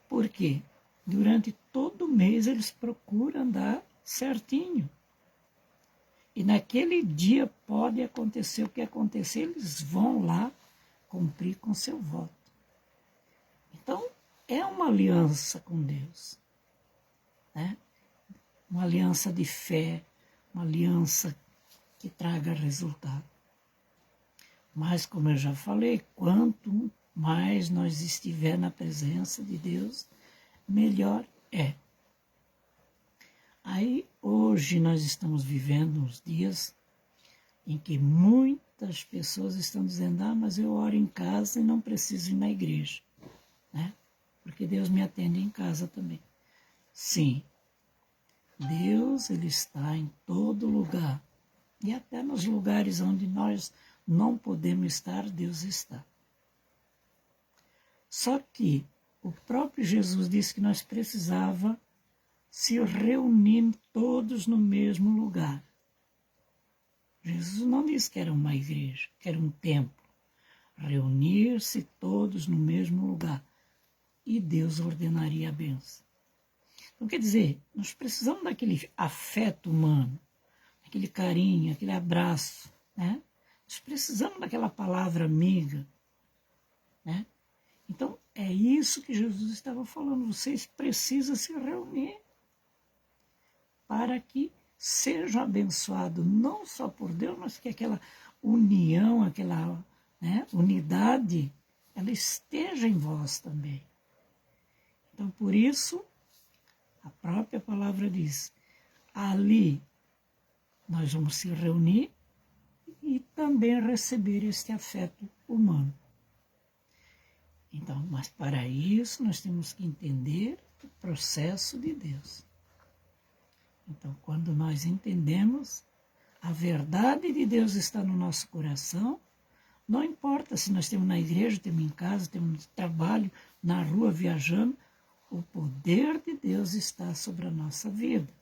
Por quê? Durante todo mês eles procuram andar certinho. E naquele dia pode acontecer o que acontecer, eles vão lá cumprir com seu voto. Então, é uma aliança com Deus. Né? Uma aliança de fé, uma aliança que traga resultado. Mas, como eu já falei, quanto mais nós estiver na presença de Deus, melhor é. Aí, hoje, nós estamos vivendo uns dias em que muitas pessoas estão dizendo, mas eu oro em casa e não preciso ir na igreja, né? Porque Deus me atende em casa também. Sim, Deus, Ele está em todo lugar. E até nos lugares onde nós não podemos estar, Deus está. Só que o próprio Jesus disse que nós precisávamos se reunir todos no mesmo lugar. Jesus não disse que era uma igreja, que era um templo. Reunir-se todos no mesmo lugar. E Deus ordenaria a bênção. Então, quer dizer, nós precisamos daquele afeto humano, aquele carinho, aquele abraço, né? Nós precisamos daquela palavra amiga, né? Então, é isso que Jesus estava falando. Vocês precisam se reunir para que sejam abençoados, não só por Deus, mas que aquela união, aquela unidade, ela esteja em vós também. Então, por isso, a própria palavra diz, ali nós vamos se reunir e também receber este afeto humano. Então, Então, mas para isso nós temos que entender o processo de Deus. Então, quando nós entendemos a verdade de Deus está no nosso coração, não importa se nós estamos na igreja, estamos em casa, estamos no trabalho, na rua, viajando, o poder de Deus está sobre a nossa vida.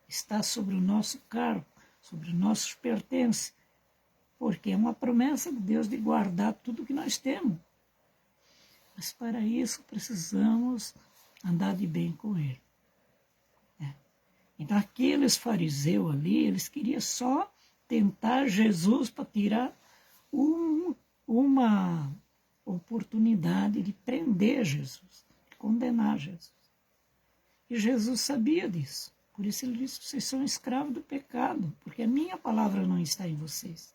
Está sobre o nosso cargo, sobre os nossos pertences, porque é uma promessa de Deus de guardar tudo que nós temos. Mas para isso precisamos andar de bem com Ele. Então aqueles fariseus ali, eles queriam só tentar Jesus para tirar uma oportunidade de prender Jesus, de condenar Jesus. E Jesus sabia disso. Por isso ele disse, vocês são escravos do pecado, porque a minha palavra não está em vocês.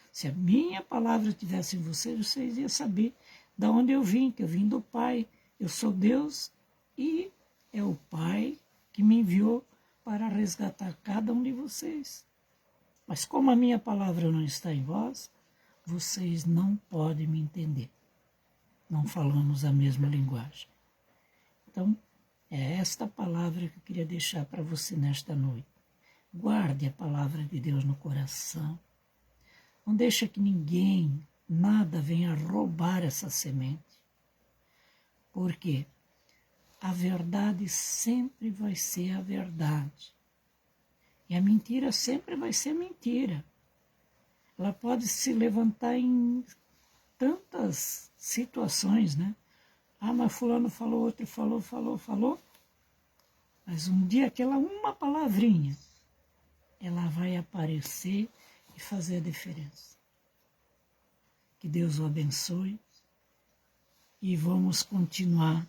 Se a minha palavra estivesse em vocês, vocês iam saber de onde eu vim, que eu vim do Pai. Eu sou Deus e é o Pai que me enviou para resgatar cada um de vocês. Mas como a minha palavra não está em vós, vocês não podem me entender. Não falamos a mesma linguagem. Então, é esta palavra que eu queria deixar para você nesta noite. Guarde a palavra de Deus no coração. Não deixe que ninguém, nada venha roubar essa semente. Porque a verdade sempre vai ser a verdade. E a mentira sempre vai ser mentira. Ela pode se levantar em tantas situações, né? Ah, mas fulano falou, outro falou. Mas um dia aquela uma palavrinha, ela vai aparecer e fazer a diferença. Que Deus o abençoe. E vamos continuar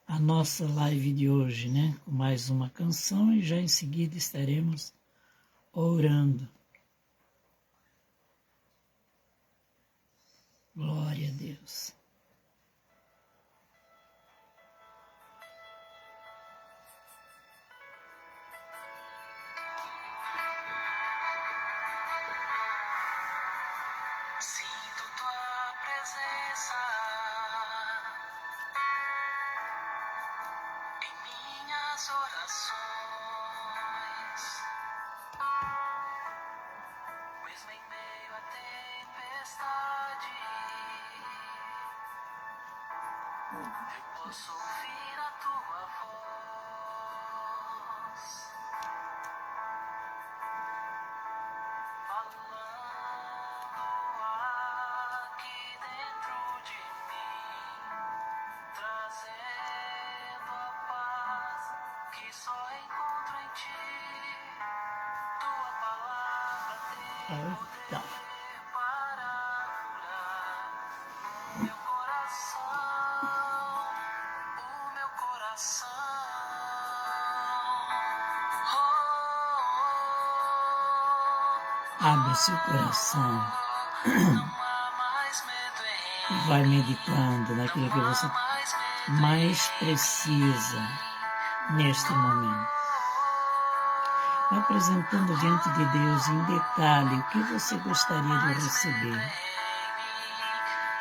a nossa live de hoje, né? Com mais uma canção e já em seguida estaremos orando. Glória a Deus. Sinto tua presença em minhas orações, mesmo em meio à tempestade. Eu posso ouvir a tua voz falando aqui dentro de mim, trazendo a paz que só encontro em ti. Tua palavra tem Eita. poder para curar meu coração, o meu coração. Abre seu coração Não há mais medo e vai meditando naquilo que você mais precisa neste momento. Vai apresentando diante de Deus em detalhe o que você gostaria de receber.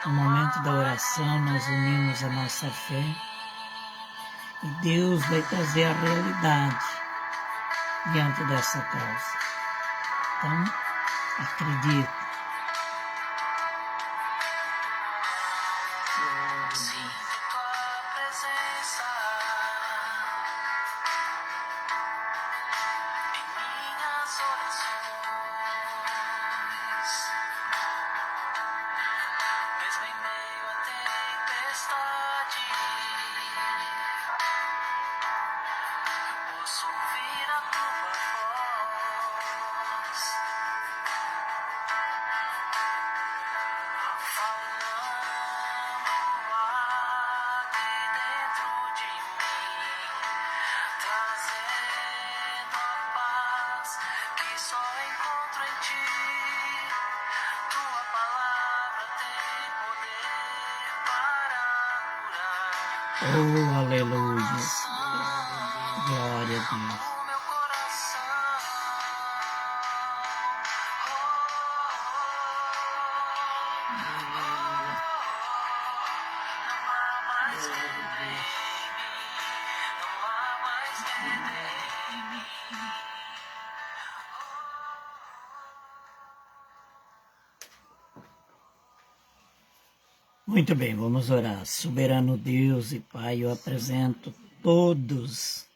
No momento da oração, nós unimos a nossa fé e Deus vai trazer a realidade diante dessa causa. Então, acredite. Sinto tua presença em minhas orações, mesmo em meio à tempestade. Eu posso ouvir a tua voz falando aqui dentro de mim, trazendo a paz que só encontro em ti. Tua palavra tem poder para curar Oh, aleluia. coração, Glória a Deus. o meu coração. Muito bem, vamos orar. Soberano Deus e Pai, eu apresento todas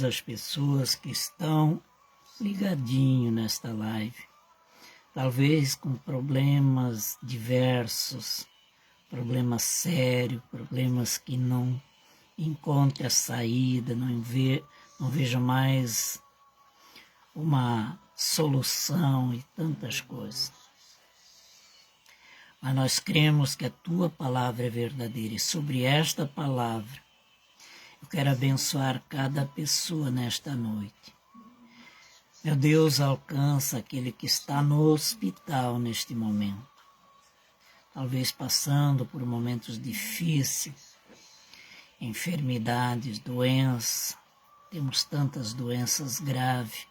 as pessoas que estão ligadinho nesta live, talvez com problemas diversos, problemas sérios, problemas que não encontram a saída, não vejo mais uma solução e tantas coisas. Mas nós cremos que a Tua palavra é verdadeira e sobre esta palavra eu quero abençoar cada pessoa nesta noite. Meu Deus, alcança aquele que está no hospital neste momento, talvez passando por momentos difíceis, enfermidades, doenças. Temos tantas doenças graves,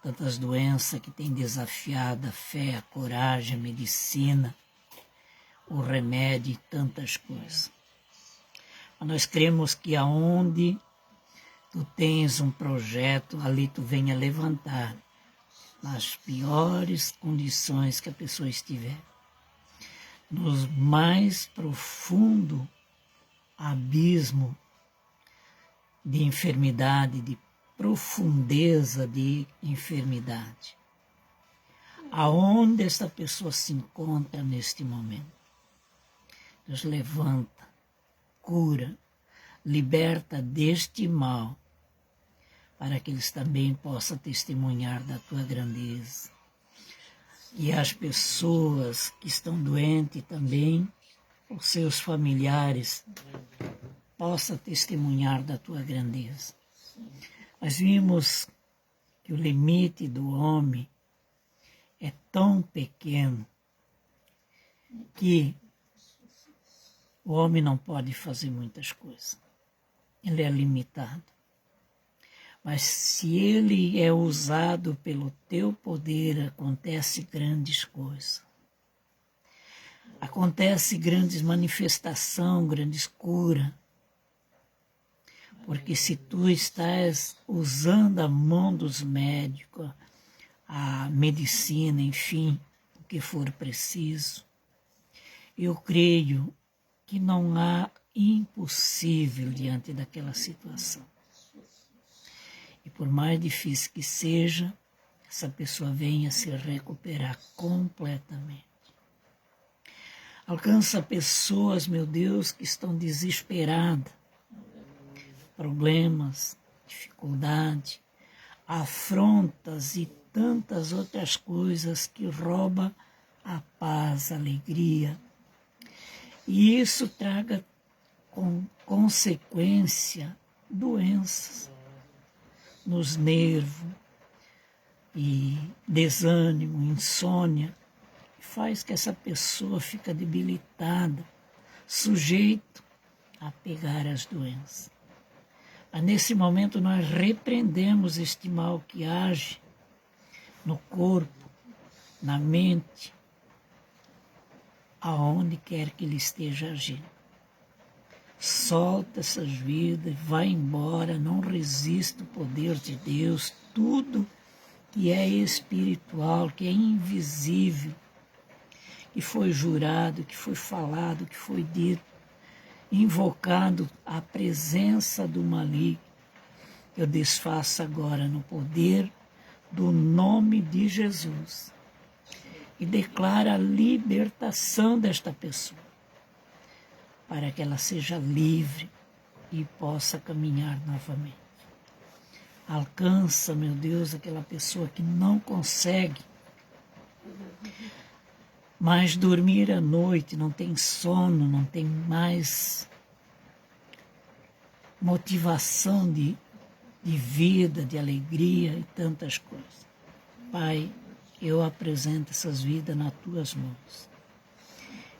tantas doenças que têm desafiado a fé, a coragem, a medicina, o remédio e tantas coisas. Mas nós cremos que aonde Tu tens um projeto, ali Tu venha levantar, nas piores condições que a pessoa estiver, nos mais profundo abismo de enfermidade, de profundeza de enfermidade. Aonde esta pessoa se encontra neste momento, Deus levanta, cura, liberta deste mal, para que eles também possam testemunhar da Tua grandeza. E as pessoas que estão doentes também, os seus familiares, possam testemunhar da Tua grandeza. Nós vimos que o limite do homem é tão pequeno que o homem não pode fazer muitas coisas. Ele é limitado. Mas se ele é usado pelo Teu poder, acontece grandes coisas. Acontece grandes manifestações, grandes curas. Porque se Tu estás usando a mão dos médicos, a medicina, enfim, o que for preciso, eu creio que não há impossível diante daquela situação. E por mais difícil que seja, essa pessoa venha se recuperar completamente. Alcança pessoas, meu Deus, que estão desesperadas, problemas, dificuldade, afrontas e tantas outras coisas que roubam a paz, a alegria. E isso traga com consequência doenças nos nervos e desânimo, insônia, faz que essa pessoa fique debilitada, sujeito a pegar as doenças. Mas nesse momento nós repreendemos este mal que age no corpo, na mente, aonde quer que ele esteja agindo. Solta essas vidas, vai embora, não resista o poder de Deus, tudo que é espiritual, que é invisível, que foi jurado, que foi falado, que foi dito, invocado a presença do maligno, eu desfaço agora no poder do nome de Jesus e declaro a libertação desta pessoa, para que ela seja livre e possa caminhar novamente. Alcança, meu Deus, aquela pessoa que não consegue mais dormir à noite, não tem sono, não tem mais motivação de vida, de alegria e tantas coisas. Pai, eu apresento essas vidas nas Tuas mãos.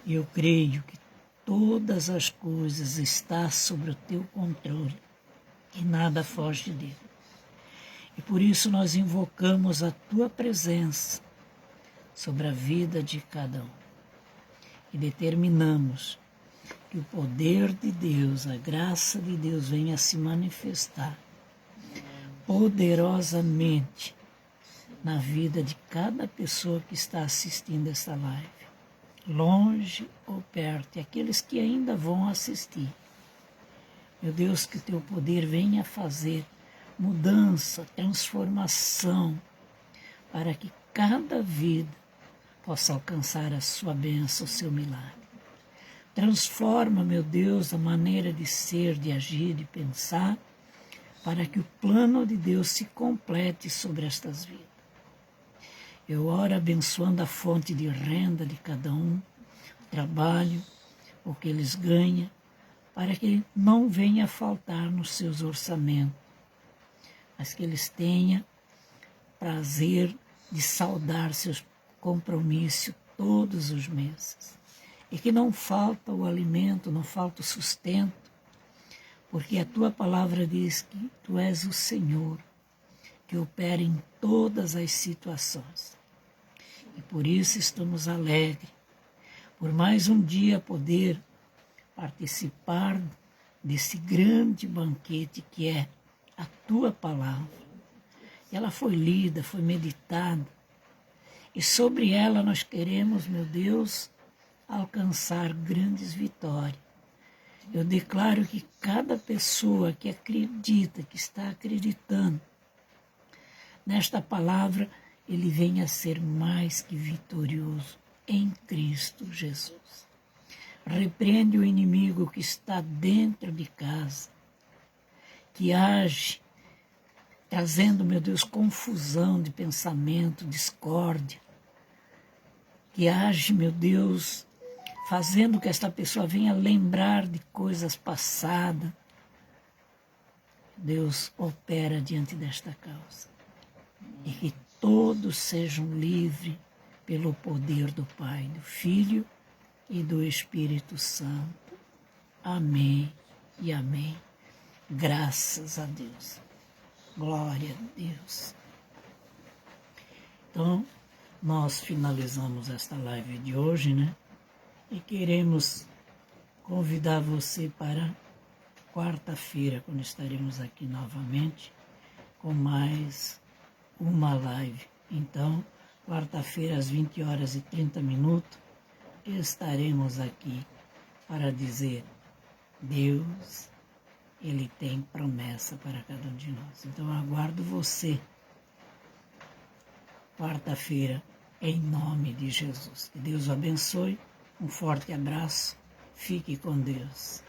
E eu creio que todas as coisas estão sob o Teu controle e nada foge dele. E por isso nós invocamos a Tua presença sobre a vida de cada um. e determinamos que o poder de Deus, a graça de Deus venha se manifestar poderosamente na vida de cada pessoa que está assistindo esta live, longe ou perto, e aqueles que ainda vão assistir. Meu Deus, que o teu poder venha fazer mudança, transformação, para que cada vida possa alcançar a sua bênção, o seu milagre. Transforma, meu Deus, a maneira de ser, de agir, de pensar, para que o plano de Deus se complete sobre estas vidas. Eu oro abençoando a fonte de renda de cada um, o trabalho, o que eles ganham, para que não venha a faltar nos seus orçamentos, mas que eles tenham prazer de saldar seus compromissos todos os meses. E que não falta o alimento, não falta o sustento, porque a tua palavra diz que tu és o Senhor, que opera em todas as situações. E por isso estamos alegres, por mais um dia poder participar desse grande banquete que é a tua palavra. Ela foi lida, foi meditada, e sobre ela nós queremos, meu Deus, alcançar grandes vitórias. Eu declaro que cada pessoa que acredita, que está acreditando nesta palavra, ele venha a ser mais que vitorioso em Cristo Jesus. Repreende o inimigo que está dentro de casa, que age, trazendo, meu Deus, confusão de pensamento, discórdia, que age, meu Deus, fazendo que esta pessoa venha lembrar de coisas passadas. Deus opera diante desta causa. E que todos sejam livres pelo poder do Pai, do Filho e do Espírito Santo. Amém e amém. Graças a Deus. Glória a Deus. Então, nós finalizamos esta live de hoje, né? E queremos convidar você para quarta-feira, quando estaremos aqui novamente, com mais uma live. Então, quarta-feira, às 20h30, estaremos aqui para dizer: Deus, Ele tem promessa para cada um de nós. Então, aguardo você quarta-feira, em nome de Jesus. Que Deus o abençoe. Um forte abraço. Fique com Deus.